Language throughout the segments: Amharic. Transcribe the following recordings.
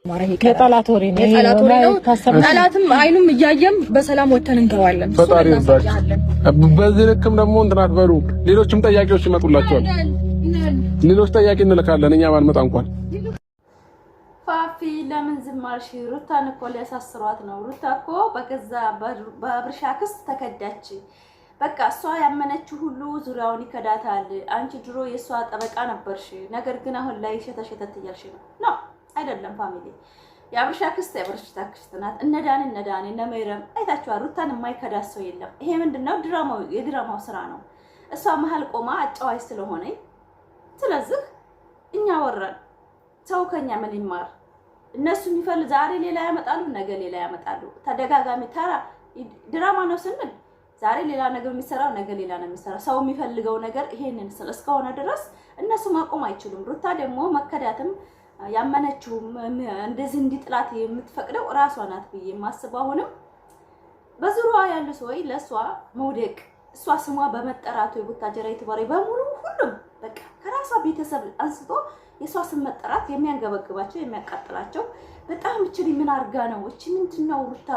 የጠላት ወሬ ነው። ጠላትም አይኑም እያየም በሰላም ወተን እንተዋለን። ፈጣሪ ይርዳችሁ። በዚህ ልክም ደግሞ እንትናት በሉ ሌሎችም ጠያቂዎች ይመጡላችኋል። ሌሎች ጠያቂ እንልካለን እኛ ባንመጣ እንኳን። ፋፊ ለምን ዝም አልሽ? ሩታን እኮ ሊያሳስሯት ነው። ሩታ እኮ በገዛ በአብርሽ አክስት ተከዳች። በቃ እሷ ያመነችው ሁሉ ዙሪያውን ይከዳታል። አንቺ ድሮ የእሷ ጠበቃ ነበርሽ፣ ነገር ግን አሁን ላይ ሸተሸተት እያልሽ ነው። አይደለም ፋሚሊ፣ የአብርሽ አክስት የአብርሽ አክስት ናት። እነዳን እነ ሜረም አይታችኋል። ሩታን የማይከዳት ሰው የለም። ይሄ ምንድነው? የድራማው ስራ ነው። እሷ መሀል ቆማ አጫዋች ስለሆነ ስለዚህ እኛ ወረን ሰው ከኛ ምን ይማር? እነሱ የሚፈልግ ዛሬ ሌላ ያመጣሉ፣ ነገ ሌላ ያመጣሉ። ተደጋጋሚ ተራ ድራማ ነው ስንል ዛሬ ሌላ ነገር የሚሰራው ነገ ሌላ ነው የሚሰራው። ሰው የሚፈልገው ነገር ይሄንን እስከሆነ ድረስ እነሱ ማቆም አይችሉም። ሩታ ደግሞ መከዳትም ያመነችው እንደዚህ እንዲጥላት የምትፈቅደው ራሷ ናት ብዬ የማስበው አሁንም በዙሪያዋ ያሉ ሰዎች ለሷ መውደቅ እሷ ስሟ በመጠራቱ የቡታጀራ የተባረ በሙሉ ሁሉም በቃ ከራሷ ቤተሰብ አንስቶ የሷ ስም መጠራት የሚያንገበግባቸው የሚያቃጥላቸው በጣም እቺ ምን አርጋ ነው እቺ ምንድነው ሩታ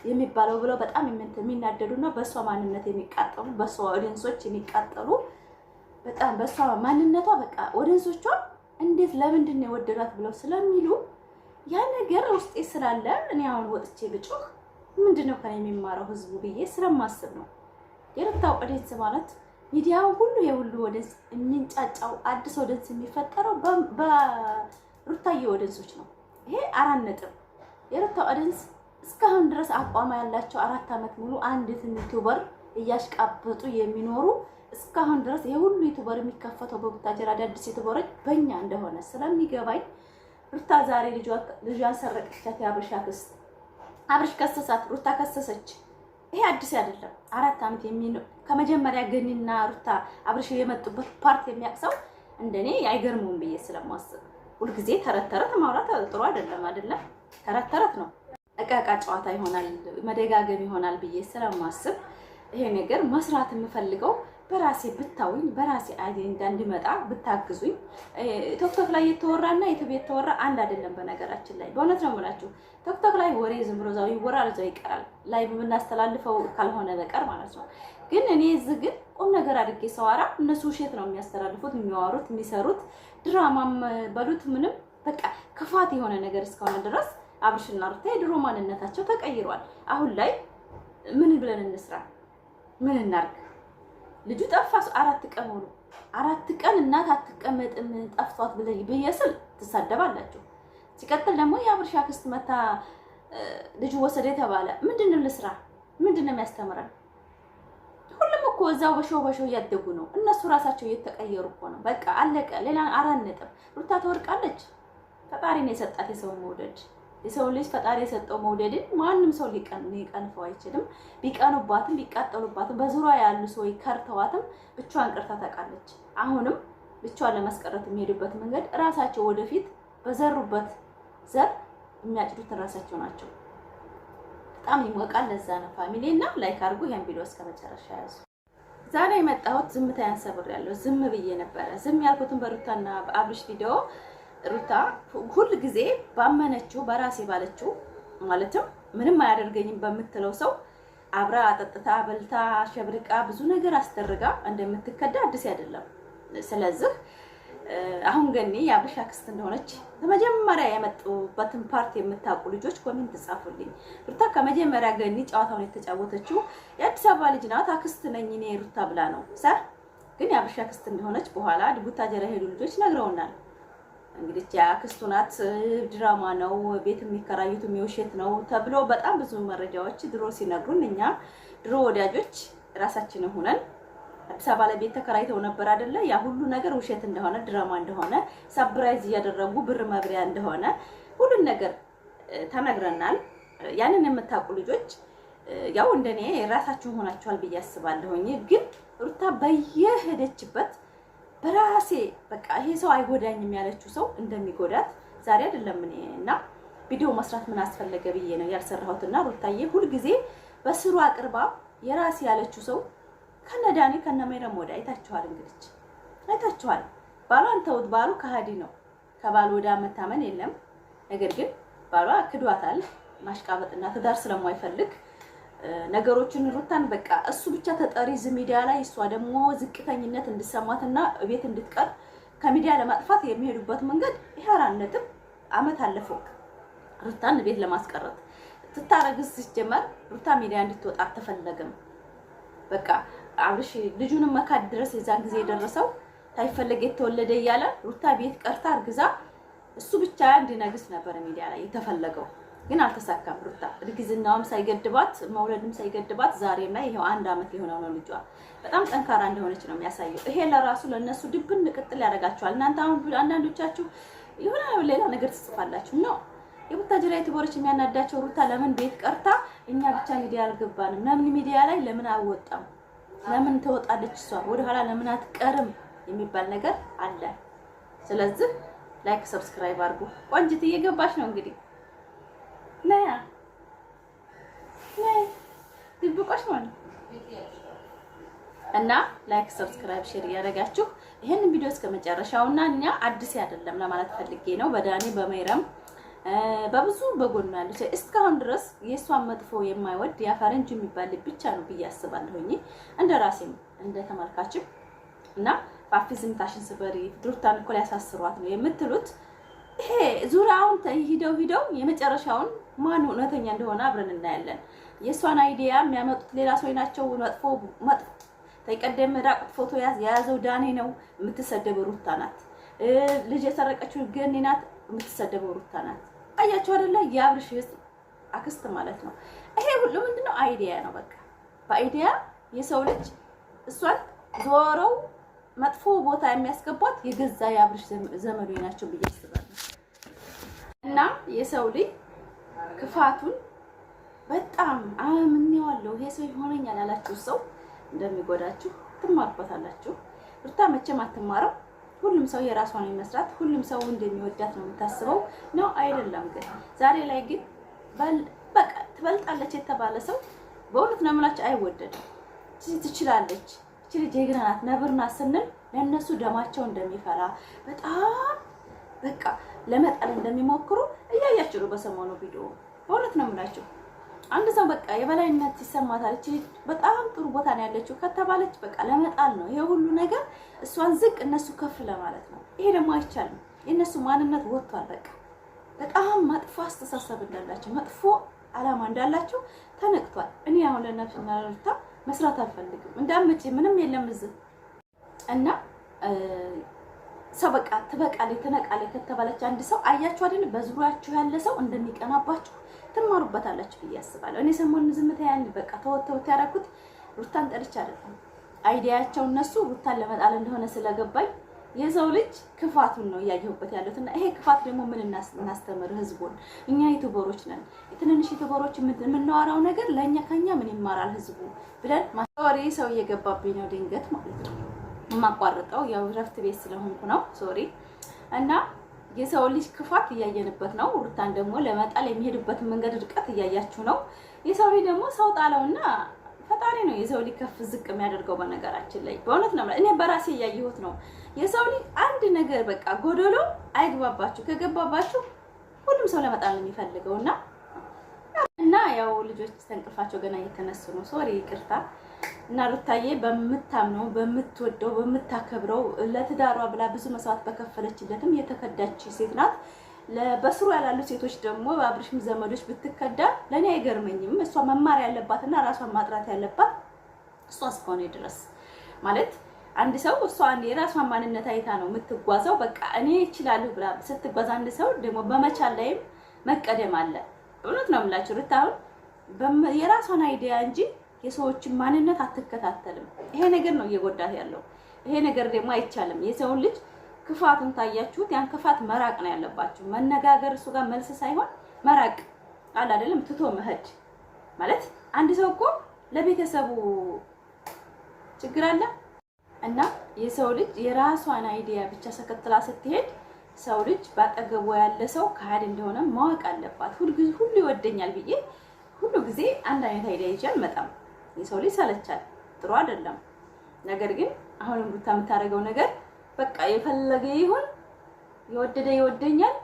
የሚባለው ብለው በጣም የሚናደዱና በሷ ማንነት የሚቃጠሉ በሷ ኦዲየንሶች የሚቃጠሉ በጣም በሷ ማንነቷ በቃ ኦዲየንሶቿ እንዴት ለምንድን ነው የወደዳት ብለው ስለሚሉ ያ ነገር ውስጤ ስላለ እኔ አሁን ወጥቼ ብጮህ ምንድነው ከኔ የሚማረው ህዝቡ ብዬ ስለማስብ ነው። የሩታው ኦዲየንስ ማለት ሚዲያው ሁሉ የሁሉ ኦዲየንስ የሚንጫጫው አዲስ ኦዲየንስ የሚፈጠረው በሩታዬ ኦዲየንሶች ነው። ይሄ 4 ነጥብ የሩታው ኦዲየንስ እስካሁን ድረስ አቋማ ያላቸው 4 አመት ሙሉ አንዲት ዩቲዩበር እያሽቃበጡ የሚኖሩ እስካሁን ድረስ ይሄ ሁሉ ዩቲዩበር የሚከፈተው በቡታጀራ አዳዲስ ዩቲዩበሮች በእኛ እንደሆነ ስለሚገባኝ ሩታ ዛሬ ልጇን ሰረቀቻት። የአብርሽ አክስት አብርሽ ከሰሳት፣ ሩታ ከሰሰች። ይሄ አዲስ አይደለም። 4 አመት ከመጀመሪያ ገኒና ሩታ አብርሽ የመጡበት ፓርት የሚያቅሰው እንደኔ አይገርሙም ብዬ ስለማስብ ሁልጊዜ ተረት ማውራት ጥሩ አይደለም። ተረት ነው፣ እቃቃ ጨዋታ ይሆናል፣ መደጋገም ይሆናል ብዬ ስለማስብ ይሄ ነገር መስራት የምፈልገው በራሴ ብታውኝ በራሴ አጀንዳ እንዲመጣ ብታግዙኝ። ቲክቶክ ላይ የተወራና ዩቲዩብ የተወራ አንድ አይደለም። በነገራችን ላይ በእውነት ነው የምላችሁ። ቲክቶክ ላይ ወሬ ዝም ብሎ እዛው ይወራል፣ እዛው ይቀራል። ላይ የምናስተላልፈው ካልሆነ በቀር ማለት ነው። ግን እኔ እዚህ ግን ቁም ነገር አድርጌ ሰዋራ እነሱ ውሸት ነው የሚያስተላልፉት፣ የሚያወሩት፣ የሚሰሩት ድራማም በሉት ምንም በቃ ክፋት የሆነ ነገር እስከሆነ ድረስ አብርሽና ሩታ የድሮ ማንነታቸው ተቀይሯል። አሁን ላይ ምን ብለን እንስራ? ምን እናርግ? ልጁ ጠፋስ 4 ቀን ሆኖ 4 ቀን እናት አትቀመጥም ጠፍቷት ብየስል ትሳደባላችሁ። ሲቀጥል ደግሞ የአብርሽ አክስት መታ ልጁ ወሰደ የተባለ ምንድነው ልስራ? ምንድነው የሚያስተምረን? ሁሉም እኮ እዛው በሾው እያደጉ ነው። እነሱ ራሳቸው እየተቀየሩ እኮ ነው። በቃ አለቀ። ሌላ 4 ነጥብ። ሩታ ተወርቃለች። ፈጣሪ ነው የሰጣት የሰው መውደድ። የሰው ልጅ ፈጣሪ የሰጠው መውደድን ማንም ሰው ሊቀንፈው አይችልም። ቢቀኑባትም ቢቃጠሉባትም በዙሪያ ያሉ ሰዎች ከርተዋትም ብቻዋን ቀርታ ታውቃለች። አሁንም ብቻዋን ለማስቀረት የሚሄዱበት መንገድ ራሳቸው ወደፊት በዘሩበት ዘር የሚያጭዱት ራሳቸው ናቸው። በጣም ይሞቃል። ለዛ ነው ፋሚሊና ላይክ አድርጉ። ይሄን ቪዲዮ እስከመጨረሻ ያዙ። ዛሬ የመጣሁት ዝምታዬን ሰብሬያለሁ። ዝም ብዬ ነበረ። ዝም ያልኩትን በሩታና በአብርሽ ቪዲዮ ሩታ ሁሉ ጊዜ ባመነችው በራሴ ባለችው ማለትም ምንም አያደርገኝም በምትለው ሰው አብራ አጠጥታ በልታ ሸብርቃ ብዙ ነገር አስደርጋ እንደምትከዳ አዲስ አይደለም። ስለዚህ አሁን ገኒ የአብርሽ አክስት እንደሆነች ከመጀመሪያ የመጡበትን ፓርት የምታውቁ ልጆች ኮሜንት ጻፉልኝ። ሩታ ከመጀመሪያ ገኒ ጨዋታውን የተጫወተችው የአዲስ አበባ ልጅ ናት። አክስት ነኝ እኔ ሩታ ብላ ነው ግን የአብርሽ አክስት እንደሆነች በኋላ ቡታጀራ ሄዱ ልጆች ነግረውናል። እንግዲህ የአክስቱ ናት፣ ድራማ ነው፣ ቤት የሚከራዩት የውሸት ነው ተብሎ በጣም ብዙ መረጃዎች ድሮ ሲነግሩን እኛ ድሮ ወዳጆች ራሳችንን ሆነን አዲስ አበባ ላይ ቤት ተከራይተው ነበር አይደለ? ያ ሁሉ ነገር ውሸት እንደሆነ ድራማ እንደሆነ ሰርፕራይዝ እያደረጉ ብር መብሪያ እንደሆነ ሁሉን ነገር ተነግረናል። ያንን የምታውቁ ልጆች ያው እንደኔ ራሳችሁ ሆናችኋል ብዬ አስባለሁኝ። ግን ሩታ በየሄደችበት በራሴ በቃ ይሄ ሰው አይጎዳኝም ያለችው ሰው እንደሚጎዳት ዛሬ አይደለም እኔና ቪዲዮ መስራት ምን አስፈለገ ብዬ ነው ያልሰራሁትና ሩታዬ ሁሉ ጊዜ በስሩ አቅርባ የራሴ ያለችው ሰው ከነዳኒ ከነሜረም ወዳ አይታችኋል። እንግዲህ አይታችኋል። ባሏን ተውት፣ ባሉ ከሃዲ ነው። ከባል ወዳ መታመን የለም። ነገር ግን ባሏ ክዷታል። ማሽቃበጥና ትዳር ስለማይፈልግ ነገሮችን ሩታን በቃ እሱ ብቻ ተጠሪ ሚዲያ ላይ እሷ ደግሞ ዝቅተኝነት እንድሰማትና ቤት እንድትቀር ከሚዲያ ለማጥፋት የሚሄዱበት መንገድ ይሄራነትም አመት አለፈው። ሩታን ቤት ለማስቀረት ትታረግዝ ሲጀመር ሩታ ሚዲያ እንድትወጣ አልተፈለገም። በቃ አብርሽ ልጁን መካድ ድረስ የዛን ጊዜ የደረሰው ታይፈለግ የተወለደ እያለ ሩታ ቤት ቀርታ አርግዛ እሱ ብቻ እንዲነግስ ነበር ሚዲያ ላይ የተፈለገው። ግን አልተሳካም። ሩታ እርግዝናውም ሳይገድባት መውለድም ሳይገድባት ዛሬም ላይ ይሄው 1 አመት ሊሆነው ነው ልጇ። በጣም ጠንካራ እንደሆነች ነው የሚያሳየው። ይሄ ለራሱ ለነሱ ድብን ቅጥል ያደርጋቸዋል። እናንተ አሁን አንዳንዶቻችሁ የሆነ ሌላ ነገር ትጽፋላችሁ ነው። የቡታጅራ ዩቲዩበሮች የሚያናዳቸው ሩታ ለምን ቤት ቀርታ እኛ ብቻ ሚዲያ አልገባንም፣ ለምን ሚዲያ ላይ ለምን አልወጣም፣ ለምን ተወጣለች እሷ ወደኋላ ለምን አትቀርም የሚባል ነገር አለ። ስለዚህ ላይክ ሰብስክራይብ አድርጉ። ቆንጅት እየገባች ነው እንግዲህ ነያ ነይ ድብቆሽ ማለት እና ላይክ ሰብስክራይብ ሼር ያደርጋችሁ ይሄንን ቪዲዮ እስከ መጨረሻውና እኛ አዲስ አይደለም ለማለት ፈልጌ ነው። በዳኒ በመይረም በብዙ በጎን ያሉት እስካሁን ድረስ የሷን መጥፎ የማይወድ ያፈረንጅ የሚባል ብቻ ነው ብዬ አስባለሁኝ እንደራሴም እንደተመልካችም እና ፋፊዝም ታሽን ስበሪ ሩታን እኮ ሊያሳስሯት ነው የምትሉት ይሄ ዙሪያውን ሂደው የመጨረሻውን ማን እውነተኛ እንደሆነ አብረን እናያለን። የሷን አይዲያ የሚያመጡት ሌላ ሰው ናቸው። መጥፎ ተቀደም ራቁት ፎቶ ያዘው ዳኒ ነው። የምትሰደበው ሩታ ናት። ልጅ የሰረቀችው ገኒ ናት። የምትሰደበው ሩታ ናት። አያችሁ አይደለ? የአብርሽ አክስት ማለት ነው። ይሄ ሁሉ ምንድነው? አይዲያ ነው። በቃ በአይዲያ የሰው ልጅ እሷን ዞረው መጥፎ ቦታ የሚያስገቧት የገዛ የአብርሽ ዘመዱ ናቸው ብዬ አስባለሁ። እና የሰው ልጅ ክፋቱን በጣም አምኜዋለሁ። ይሄ ሰው ይሆነኛል ያላችሁ ሰው እንደሚጎዳችሁ ትማርበታላችሁ። ሩታ መቼም አትማረው። ሁሉም ሰው የራሷን መስራት ሁሉም ሰው እንደሚወዳት ነው የምታስበው ነው አይደለም? ግን ዛሬ ላይ ግን በቃ ትበልጣለች የተባለ ሰው በእውነት ነው የምላችሁ አይወደድም። ትችላለች እቺ ልጅ ጀግና ናት ነብር ናት ስንል ለነሱ ደማቸው እንደሚፈላ በጣም በቃ ለመጣል እንደሚሞክሩ እያያችሁ ነው በሰሞኑ ቪዲዮ። በእውነት ነው የምላችሁ አንድ ሰው በቃ የበላይነት ይሰማታል እቺ ልጅ በጣም ጥሩ ቦታ ነው ያለችው ከተባለች በቃ ለመጣል ነው ይሄ ሁሉ ነገር፣ እሷን ዝቅ እነሱ ከፍ ለማለት ነው። ይሄ ደግሞ አይቻልም። የነሱ ማንነት ወጥቷል። በቃ በጣም መጥፎ አስተሳሰብ እንዳላቸው መጥፎ አላማ እንዳላቸው ተነቅቷል። እኔ አሁን ለነፍስና ለሩታ መስራት አልፈልግም እንዳመጪ ምንም የለም እዚህ እና ሰው በቃ ትበቃለች ተነቃለች ከተባለች አንድ ሰው አያችሁ አይደል በዙሪያችሁ ያለ ሰው እንደሚቀናባችሁ ትማሩበታላችሁ ብዬ አስባለሁ። እኔ ሰሞኑን ዝምታ ያን በቃ ተወተው ያደረኩት ሩታን ጠልቻ አይደለም። አይዲያቸው እነሱ ሩታን ለመጣል እንደሆነ ስለገባኝ የሰው ልጅ ክፋቱን ነው እያየሁበት ያለውና ይሄ ክፋት ደግሞ ምን እናስተምር ህዝቡን? እኛ ዩቲዩበሮች ነን። የትንንሽ ዩቲዩበሮች የምናወራው ነገር ለኛ ከኛ ምን ይማራል ህዝቡ ብለን ማስተዋሪ ሰው እየገባብኝ ነው ድንገት ማለት ነው። የማቋርጠው ያው ረፍት ቤት ስለሆንኩ ነው ሶሪ። እና የሰው ልጅ ክፋት እያየንበት ነው። ሩታን ደግሞ ለመጣል የሚሄድበትን መንገድ ርቀት እያያችሁ ነው። የሰው ልጅ ደግሞ ሰው ጣለውና ፈጣሪ ነው የሰው ልጅ ከፍ ዝቅ የሚያደርገው። በነገራችን ላይ በእውነት ነው እኔ በራሴ እያየሁት ነው። የሰው ልጅ አንድ ነገር በቃ ጎደሎ አይግባባችሁ፣ ከገባባችሁ ሁሉም ሰው ለመጣል ነው የሚፈልገውና ያው ልጆች ተንቅልፋቸው ገና እየተነሱ ነው። ሶሪ ይቅርታ። እና ሩታዬ በምታምነው በምትወደው በምታከብረው ለትዳሯ ብላ ብዙ መስዋዕት በከፈለችለትም የተከዳች ሴት ናት። በስሩ ያላሉ ሴቶች ደግሞ በአብርሽም ዘመዶች ብትከዳ ለኔ አይገርመኝም። እሷ መማር ያለባትና ራሷን ማጥራት ያለባት እሷ እስከሆነ ድረስ ማለት አንድ ሰው እሷን የራሷን ማንነት አይታ ነው የምትጓዘው። በቃ እኔ እችላለሁ ብላ ስትጓዝ አንድ ሰው ደግሞ በመቻል ላይም መቀደም አለ። እውነት ነው የምላችሁ ሩታ አሁን የራሷን አይዲያ እንጂ የሰዎችን ማንነት አትከታተልም። ይሄ ነገር ነው እየጎዳት ያለው። ይሄ ነገር ደግሞ አይቻልም። የሰውን ልጅ ክፋቱን ታያችሁት፣ ያን ክፋት መራቅ ነው ያለባችሁ። መነጋገር እሱ ጋር መልስ ሳይሆን መራቅ አለ አይደለም፣ ትቶ መሄድ ማለት አንድ ሰው እኮ ለቤተሰቡ ችግር አለ እና የሰው ልጅ የራሷን አይዲያ ብቻ ተከትላ ስትሄድ ሰው ልጅ ባጠገቡ ያለ ሰው ካህድ እንደሆነ ማወቅ አለባት። ሁሉ ይወደኛል ብዬ ሁሉ ጊዜ አንድ አይነት አይዲያ ይዤ አልመጣም። የሰው ልጅ ሰለቻል፣ ጥሩ አይደለም። ነገር ግን አሁንም ሩታ የምታደርገው ነገር በቃ የፈለገ ይሁን የወደደ ይወደኛል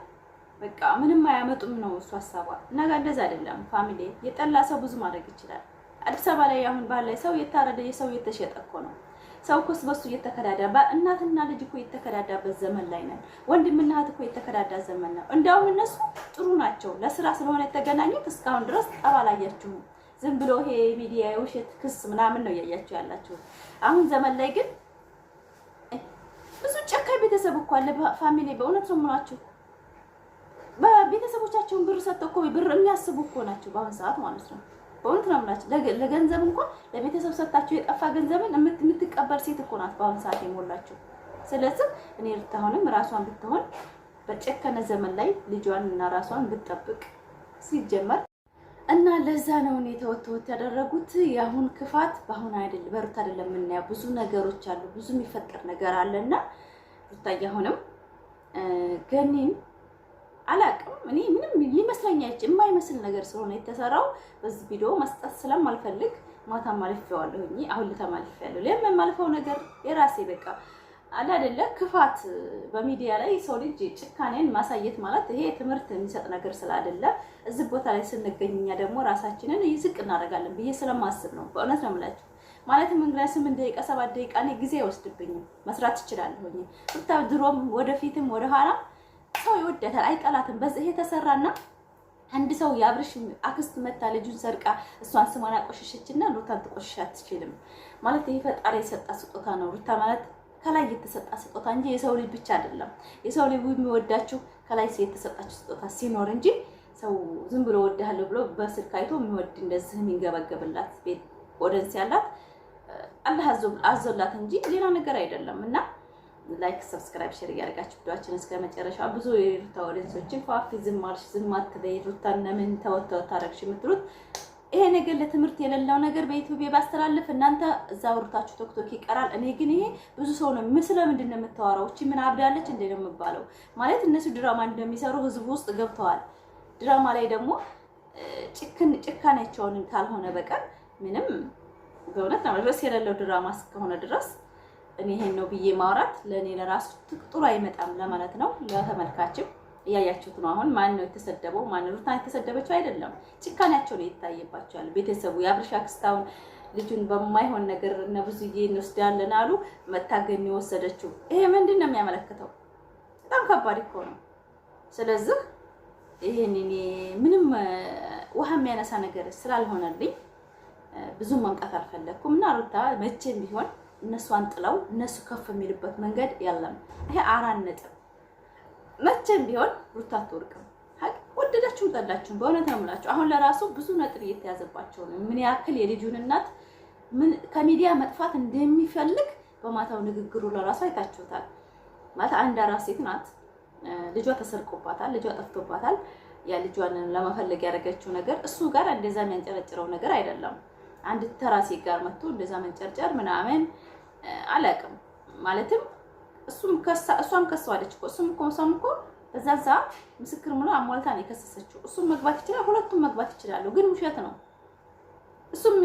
በቃ ምንም አያመጡም ነው እሱ ሐሳቧ። እና እንደዛ አይደለም ፋሚሊ። የጠላ ሰው ብዙ ማድረግ ይችላል። አዲስ አበባ ላይ አሁን ባለ ሰው የታረደ የሰው የተሸጠ እኮ ነው። ሰው እኮ በሱ እየተከዳዳ እናትና ልጅ እኮ የተከዳዳበት ዘመን ላይ ነን። ወንድምና እህት እኮ የተከዳዳ ዘመን ነው። እንደውም እነሱ ጥሩ ናቸው። ለስራ ስለሆነ የተገናኙት እስካሁን ድረስ ጠብ አላያችሁም። ዝም ብሎ ይሄ ሚዲያ የውሸት ክስ ምናምን ነው እያያችሁ ያላችሁ። አሁን ዘመን ላይ ግን ብዙ ጨካኝ ቤተሰብ እኮ አለ ፋሚሊ። በእውነት ነው የምላችሁ። በቤተሰቦቻቸውን ብር ሰጥተው እኮ ብር የሚያስቡ እኮ ናቸው በአሁን ሰዓት ማለት ነው። በእውነት ነው የምላችሁ። ለገንዘብ እንኳን ለቤተሰብ ሰጣችሁ የጠፋ ገንዘብን የምትቀበል ሴት እኮ ናት በአሁን ሰዓት የሞላችሁ። ስለዚህ እኔ ልታሆንም ራሷን ብትሆን በጨከነ ዘመን ላይ ልጇን እና ራሷን ብትጠብቅ ሲጀመር እና ለዛ ነው እኔ ተወተወት ያደረጉት። የአሁን ክፋት በአሁን አይደል በሩታ አይደለም የምናየው። ብዙ ነገሮች አሉ፣ ብዙ የሚፈጠር ነገር አለና ሩታዬ አሁንም ገኒን አላቅም እኔ ምንም ይመስለኛል የማይመስል ነገር ስለሆነ የተሰራው በዚህ ቪዲዮ መስጠት ስለማልፈልግ ማታ ማልፈዋለሁ። አሁን ለተማልፈያለሁ ለምን ማልፈው ነገር የራሴ በቃ አለ አይደለ ክፋት በሚዲያ ላይ ሰው ልጅ ጭካኔን ማሳየት ማለት ይሄ ትምህርት የሚሰጥ ነገር ስላይደለ እዚህ ቦታ ላይ ስንገኝኛ ደግሞ ራሳችንን ይዝቅ እናደርጋለን ብዬ ስለማስብ ነው። በእውነት ነው የምላችሁ። ማለትም እንግዲህ 8 ደቂቃ 7 ደቂቃ እኔ ጊዜ አይወስድብኝም መስራት እችላለሁ። ሩታ ድሮም ወደፊትም ወደ ኋላ ሰው ይወደታል አይጠላትም። በዚህ የተሰራና አንድ ሰው ያብርሽ አክስት መታ ልጁን ሰርቃ እሷን ስሟን አቆሸሸችና ሩታን ትቆሽሽ አትችልም ማለት ይሄ ፈጣሪ የሰጣ ስጦታ ነው። ሩታ ማለት ከላይ የተሰጣ ስጦታ እንጂ የሰው ልጅ ብቻ አይደለም። የሰው ልጅ የሚወዳችሁ ከላይ የተሰጣችሁ ስጦታ ሲኖር እንጂ ሰው ዝም ብሎ ወድሃለሁ ብሎ በስልክ አይቶ የሚወድ እንደዚህ የሚንገበገብላት ቤት ኦዲየንስ ያላት አላህ አዞላት እንጂ ሌላ ነገር አይደለም። እና ላይክ ሰብስክራይብ ሼር ያደርጋችሁ ቪዲዮአችን እስከ መጨረሻው ብዙ የሩታ ኦዲየንሶችን ፋፊ ዝም አልሽ ዝም አትበይ ሩታን ለምን ተወተው ታረግሽ የምትሉት ይሄ ነገር ለትምህርት የሌለው ነገር በዩቲዩብ ባስተላልፍ እናንተ እዛው ሩታችሁ ቶክቶክ ይቀራል። እኔ ግን ይሄ ብዙ ሰው ነው ምስለ ምንድነው የምታወራው እቺ ምን አብዳለች እንደ ነው የሚባለው ማለት እነሱ ድራማ እንደሚሰሩ ህዝብ ውስጥ ገብተዋል። ድራማ ላይ ደግሞ ጭካኔያቸውን ካልሆነ በቀር ምንም በእውነት ነው ርዕስ የሌለው ድራማ እስከሆነ ድረስ እኔ ይሄን ነው ብዬ ማውራት ለኔ ለራሱ ጥሩ አይመጣም ለማለት ነው። ለተመልካችም እያያችሁት ነው። አሁን ማን ነው የተሰደበው? ማን ነው ሩታ የተሰደበችው? አይደለም ጭካኔያቸው ነው የታየባቸው። ቤተሰቡ የአብርሽ አክስታውን ልጁን በማይሆን ነገር እና ብዙዬ እንወስዳለን አሉ መታገኝ የወሰደችው ይሄ ምንድነው የሚያመለክተው? በጣም ከባድ እኮ ነው። ስለዚህ ይሄን እኔ ምንም ውሃ የሚያነሳ ነገር ስላልሆነልኝ ብዙ መምጣት አልፈለኩም እና ሩታ መቼም ቢሆን እነሱን ጥለው እነሱ ከፍ የሚልበት መንገድ ያለም ይሄ 4 ነጥብ መቼም ቢሆን ሩታ አትወርቅም። ወደዳችሁም ጠላችሁም በእውነት ነው የምላችሁ። አሁን ለራሱ ብዙ ነጥብ እየተያዘባቸው ነው። ምን ያክል የልጁን እናት ምን ከሚዲያ መጥፋት እንደሚፈልግ በማታው ንግግሩ ለራሱ አይታችሁታል። ማለት አንድ አራስ ሴት ናት። ልጇ ተሰርቆባታል፣ ልጇ ጠፍቶባታል። ያ ልጇን ለመፈለግ ያደረገችው ነገር እሱ ጋር እንደዛ የሚያንጨረጭረው ነገር አይደለም። አንድ ተራሴ ጋር መጥቶ እንደዛ መንጨርጨር ምናምን አላውቅም። ማለትም እሷም ከሷለች እኮ እሱም እኮ በዛዛ ምስክር ሙሉ አሟልታ ነው የከሰሰችው። እሱም መግባት ይችላል፣ ሁለቱም መግባት ይችላሉ። ግን ውሸት ነው እሱም